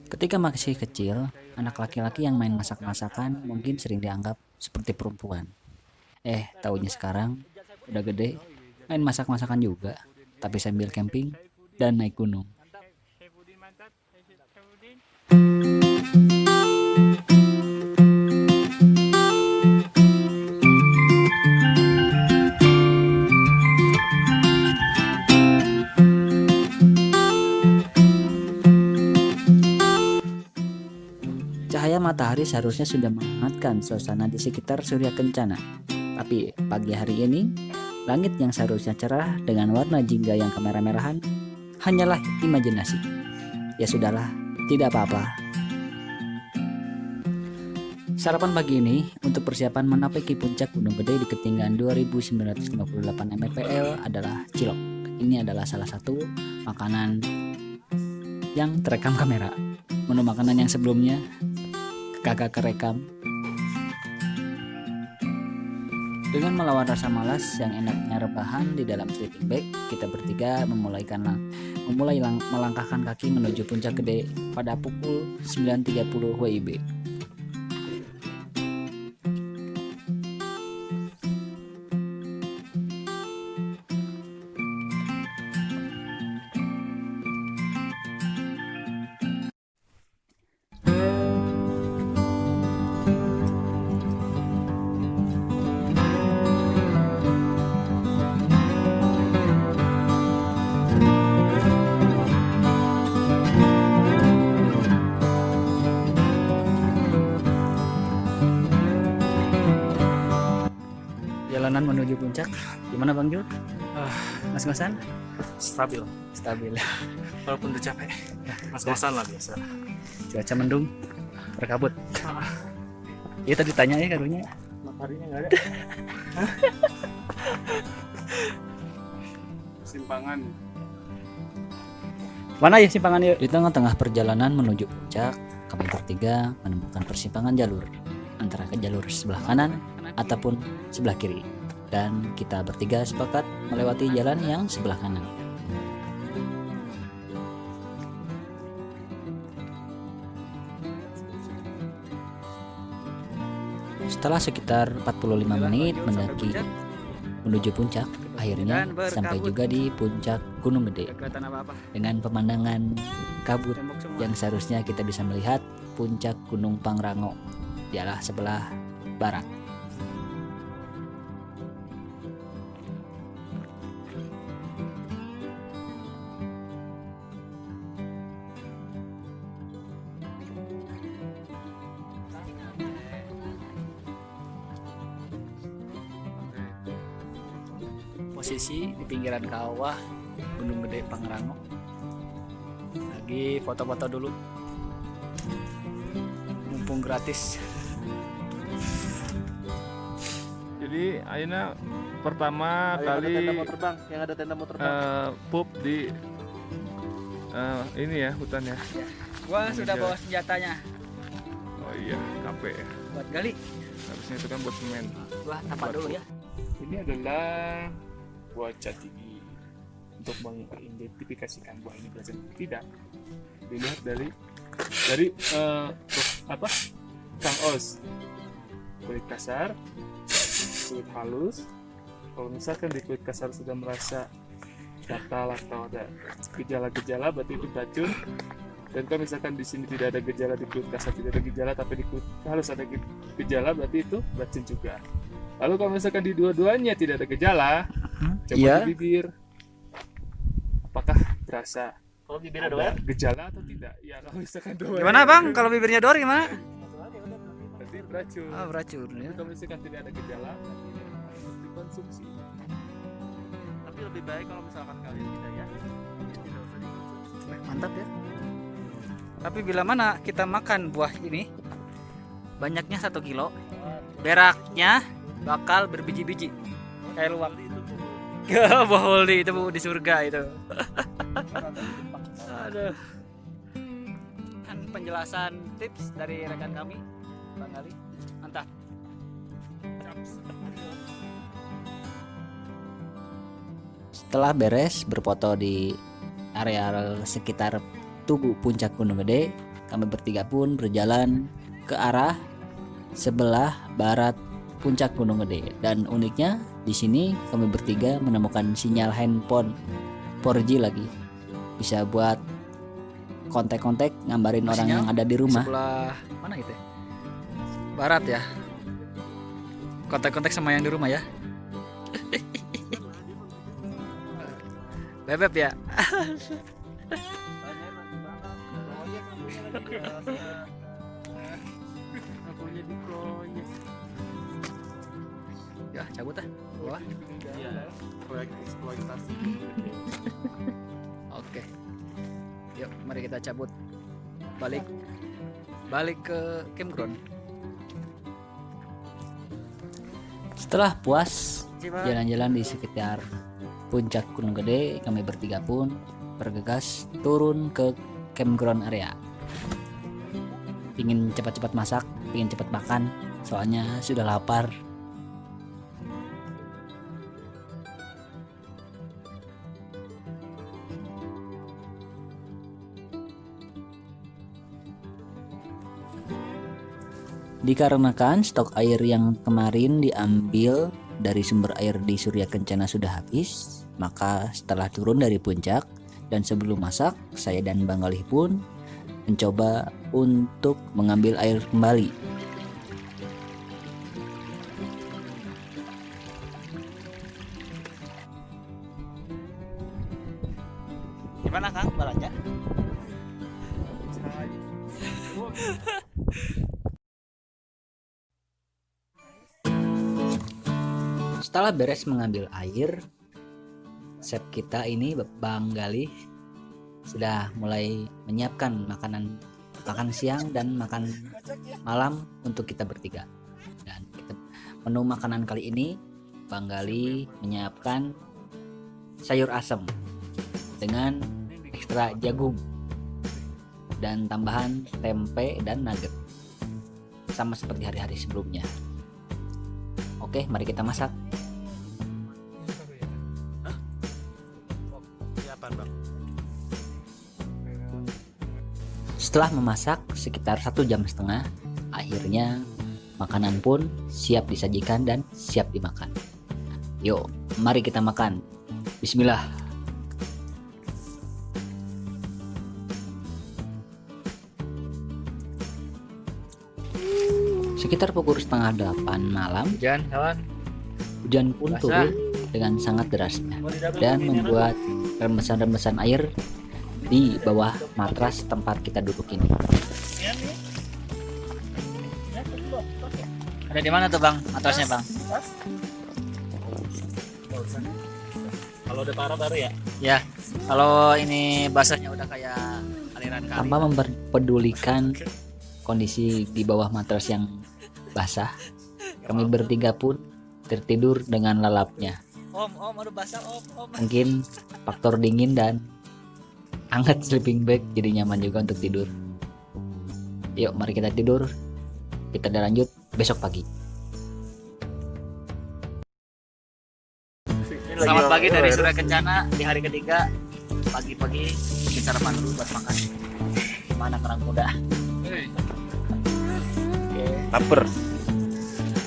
Ketika masih kecil, anak laki-laki yang main masak-masakan mungkin sering dianggap seperti perempuan. Taunya sekarang udah gede, main masak-masakan juga, tapi sambil camping dan naik gunung. Cahaya matahari seharusnya sudah menghangatkan suasana di sekitar Surya Kencana. Tapi pagi hari ini, langit yang seharusnya cerah dengan warna jingga yang kemerah-merahan hanyalah imajinasi. Ya sudahlah, tidak apa-apa. Sarapan pagi ini untuk persiapan menaiki puncak Gunung Gede di ketinggian 2958 mdpl adalah cilok. Ini adalah salah satu makanan yang terekam kamera. Menu makanan yang sebelumnya kagak kerekam. Dengan melawan rasa malas yang enaknya rebahan di dalam sleeping bag, kita bertiga memulai melangkahkan kaki menuju puncak gede pada pukul 9.30 WIB. Jalanan menuju puncak, gimana Bang Jul? Mas-masan? Stabil, Stabil. walaupun udah capek. Mas-masan lah biasa. Cuaca mendung, berkabut. Iya tadi tanya ya karunya. Mataharinya nggak ada. Simpangan. Mana ya simpangan yuk? Di tengah-tengah perjalanan menuju puncak, kami bertiga menemukan persimpangan jalur antara ke jalur sebelah kanan ataupun sebelah kiri, dan kita bertiga sepakat melewati jalan yang sebelah kanan. Setelah sekitar 45 menit mendaki menuju puncak, akhirnya sampai juga di puncak Gunung Gede dengan pemandangan kabut yang seharusnya kita bisa melihat puncak Gunung Pangrango di arah sebelah barat. Posisi di pinggiran kawah Gunung Gede Pangrango. Lagi foto-foto dulu, mumpung gratis. Jadi Aina pertama kali yang ada tenda mau terbang. pup di ini ya hutan ya. Gua sudah bawa senjatanya Oh iya, KP ya. buat gali. Habisnya itu kan buat semen. Gua tapak dulu ya. Ini adalah buah jati untuk mengidentifikasikan buah ini beracun tidak dilihat dari apa Kang Os, kulit kasar, kulit halus. Kalau misalkan di kulit kasar sudah merasa gatal atau ada gejala-gejala, berarti itu beracun. Dan kalau misalkan di sini tidak ada gejala, di kulit kasar tidak ada gejala, tapi di kulit halus ada gejala, berarti itu beracun juga. Lalu kalau misalkan di dua-duanya tidak ada gejala, coba Iya. di bibir, apakah terasa Kalau bibirnya ada doang. gejala atau tidak? Ya kalau misalkan dua. Gimana Bang? Kalau bibirnya dor gimana? Berarti beracun. Ah, beracun ya. Kalau misalkan tidak ada gejala, berarti harus dikonsumsi. Tapi lebih baik kalau misalkan kalian tidak ya, tidak usah dikonsumsi. Mantap ya. Tapi bila mana kita makan buah ini, banyaknya 1 kilo, beraknya bakal berbiji-biji kayak luwak. Bohol itu Bu, di surga itu. Aduh. Kan penjelasan tips dari rekan kami, Bang Ali. Mantap. Setelah beres berfoto di area sekitar Tugu Puncak Gunung Gede, kami bertiga pun berjalan ke arah sebelah barat Puncak Gunung Gede. Dan uniknya di sini kami bertiga menemukan sinyal handphone 4G lagi, bisa buat kontak-kontak ngambarin orang yang ada di rumah. Sebelah mana gitu ya? Barat ya. Kontak-kontak sama yang di rumah ya. Bebek ya. Ya cabut ah. Wah. Proyek eksploitasi. Oke. Yuk, mari kita cabut. Balik ke campground. Setelah puas jalan-jalan di sekitar Puncak Gunung Gede, kami bertiga pun bergegas turun ke campground area. Pingin cepat-cepat masak, pingin cepat makan, soalnya sudah lapar. Dikarenakan stok air yang kemarin diambil dari sumber air di Surya Kencana sudah habis, maka setelah turun dari puncak dan sebelum masak, saya dan Bang Galih pun mencoba untuk mengambil air kembali. Gimana Kang balanya? Setelah beres mengambil air, chef kita ini Bang Galih sudah mulai menyiapkan makan siang dan makan malam untuk kita bertiga. Dan menu makanan kali ini Bang Galih menyiapkan sayur asem dengan ekstra jagung dan tambahan tempe dan nugget, sama seperti hari-hari sebelumnya. Oke, mari kita masak. Setelah memasak sekitar 1,5 jam, akhirnya makanan pun siap disajikan dan siap dimakan. Yuk, mari kita makan. Bismillah. Sekitar pukul 7:30 malam, Hujan kawan. hujan pun turun dengan sangat derasnya dan membuat rembesan-rembesan air di bawah matras tempat kita duduk ini. Ada di mana tuh Bang matrasnya Bang? Kalau udah parah baru ya. Ya, kalau ini basahnya udah kayak aliran kali. Tanpa memperdulikan kondisi di bawah matras yang basah, kami bertiga pun tertidur dengan lelapnya. Om, aduh basah om. Mungkin faktor dingin dan hangat sleeping bag jadi nyaman juga untuk tidur. Yuk, mari kita tidur. Kita lanjut besok pagi. Selamat pagi dari Surya Kencana di hari ketiga. Pagi-pagi bikin sarapan dulu buat makan. Gimana kerang muda? Oke. Lapar.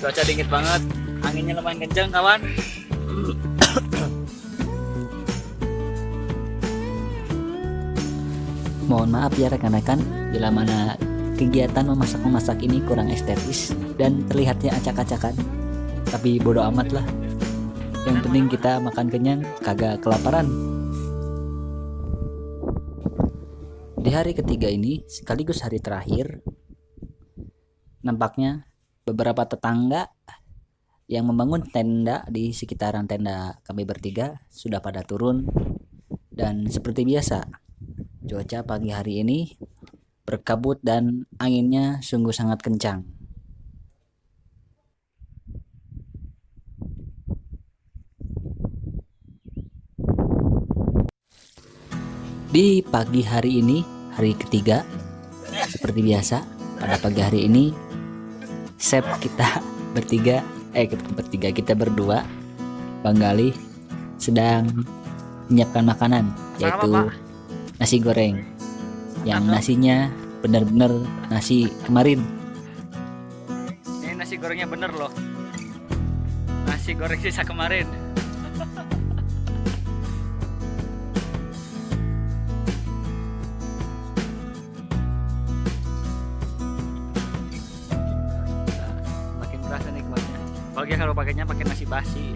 Cuaca dingin banget, anginnya lumayan kencang kawan. Mohon maaf ya rekan-rekan, bila mana kegiatan memasak ini kurang estetis dan terlihatnya acak-acakan. Tapi bodo amat lah. Yang penting kita makan kenyang, kagak kelaparan. Di hari ketiga ini, sekaligus hari terakhir, nampaknya beberapa tetangga yang membangun tenda di sekitaran tenda kami bertiga sudah pada turun. Dan seperti biasa, cuaca pagi hari ini berkabut dan anginnya sungguh sangat kencang. Di pagi hari ini, hari ketiga, seperti biasa, pada pagi hari ini, chef kita kita berdua, Bang Galih, sedang menyiapkan makanan, yaitu nasi goreng. yang nasinya benar-benar nasi kemarin. Ini nasi gorengnya bener loh. Nasi goreng sisa kemarin. Makin terasa nikmatnya. Apalagi kalau pakainya pakai nasi basi.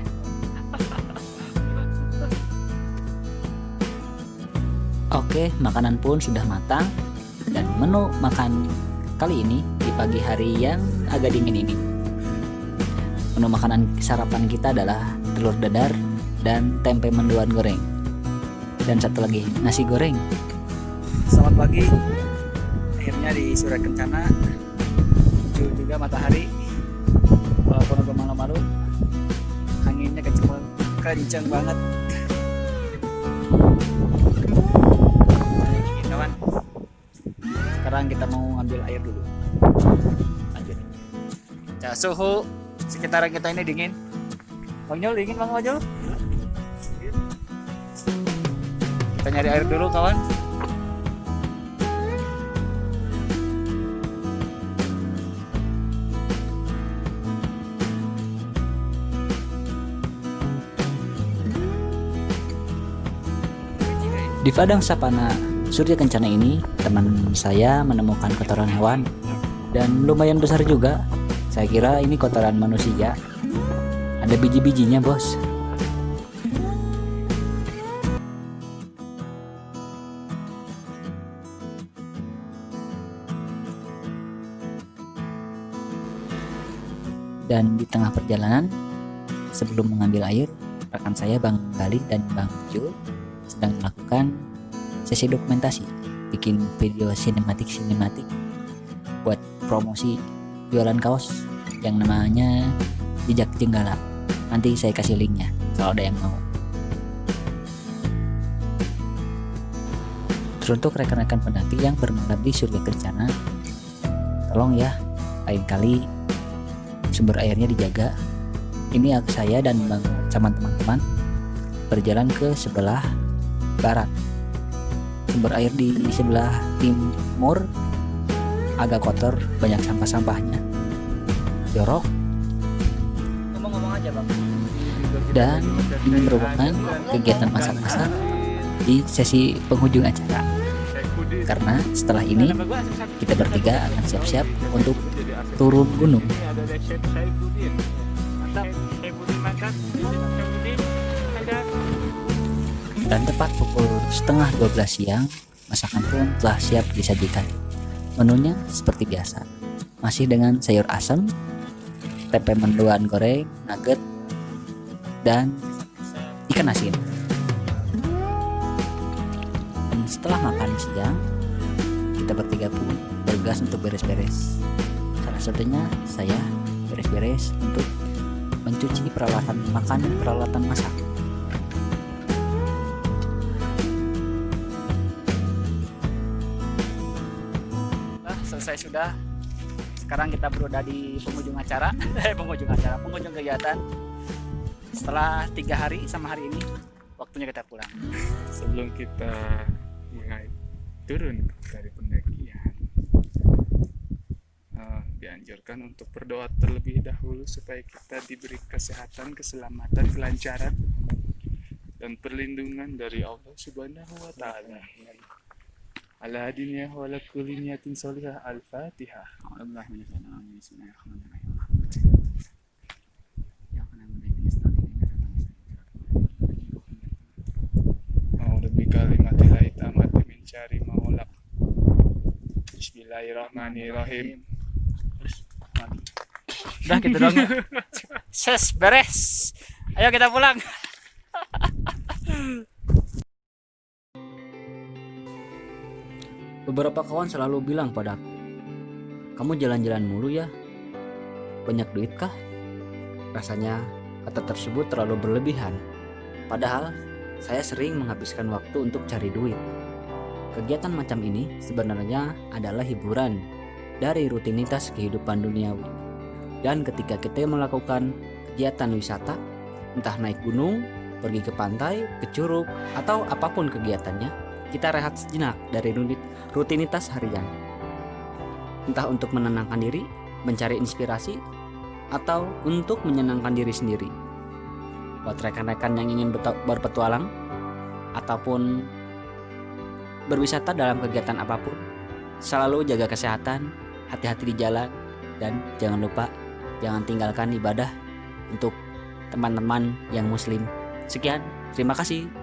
Oke, makanan pun sudah matang dan menu makan kali ini di pagi hari yang agak dingin ini. Menu makanan sarapan kita adalah telur dadar dan tempe mendoan goreng. Dan satu lagi, nasi goreng. Selamat pagi. Akhirnya di Surya Kencana muncul juga matahari. Walaupun agak malam-malam, anginnya kenceng banget. Kawan, sekarang kita mau ngambil air dulu. Lanjut. Ya, suhu sekitaran kita ini dingin. Bang Jol, dingin Bang Jol. Kita nyari air dulu kawan. Di Padang Sapana Surya Kencana ini, teman saya menemukan kotoran hewan dan lumayan besar juga. Saya kira ini kotoran manusia. Ada biji-bijinya, bos. Dan di tengah perjalanan, sebelum mengambil air, rekan saya Bang Gali dan Bang Jul sedang melakukan sesi dokumentasi, bikin video sinematik buat promosi jualan kaos yang namanya Jejak Jenggala. Nanti saya kasih linknya kalau ada yang mau. Teruntuk rekan-rekan pendaki yang bermalam di Surya Kencana, tolong ya, lain kali sumber airnya dijaga. Ini saya dan teman-teman berjalan ke sebelah barat. Sumber air di sebelah timur agak kotor, banyak sampah-sampahnya, jorok, Ngomong-ngomong aja Bang. dan ini merupakan kegiatan masak-masak di sesi penghujung acara. Karena setelah ini kita bertiga akan siap-siap untuk turun gunung. Dan tepat pukul setengah 12 siang, masakan pun telah siap disajikan. Menunya seperti biasa, masih dengan sayur asem, tempe mendoan goreng, nugget, dan ikan asin. Dan setelah makan siang, kita bertiga pun bergas untuk beres-beres. Salah satunya saya beres-beres untuk mencuci peralatan makan, peralatan masak. Selesai sudah. Sekarang kita berada di penghujung acara, penghujung kegiatan. Setelah 3 hari sama hari ini, waktunya kita pulang. Sebelum kita mulai turun dari pendakian, dianjurkan untuk berdoa terlebih dahulu supaya kita diberi kesehatan, keselamatan, kelancaran, dan perlindungan dari Allah Subhanahu wa Ta'ala. Ala hadiniya wa ala kulli niyatin sholihah. Al-Fatihah. A'udzu bikalimatillahi tammati min syarri ma khalaq. Bismillahirrahmanirrahim. Udah gitu dong. Ses, beres. Ayo kita pulang. Beberapa kawan selalu bilang padaku, "Kamu jalan-jalan mulu ya? Banyak duit kah?" Rasanya kata tersebut terlalu berlebihan. Padahal saya sering menghabiskan waktu untuk cari duit. Kegiatan macam ini sebenarnya adalah hiburan dari rutinitas kehidupan duniawi. Dan ketika kita melakukan kegiatan wisata, entah naik gunung, pergi ke pantai, ke curug, atau apapun kegiatannya, kita rehat sejenak dari rutinitas harian. Entah untuk menenangkan diri, mencari inspirasi, atau untuk menyenangkan diri sendiri. Buat rekan-rekan yang ingin berpetualang ataupun berwisata dalam kegiatan apapun, selalu jaga kesehatan, hati-hati di jalan, dan jangan lupa jangan tinggalkan ibadah untuk teman-teman yang muslim. Sekian, terima kasih.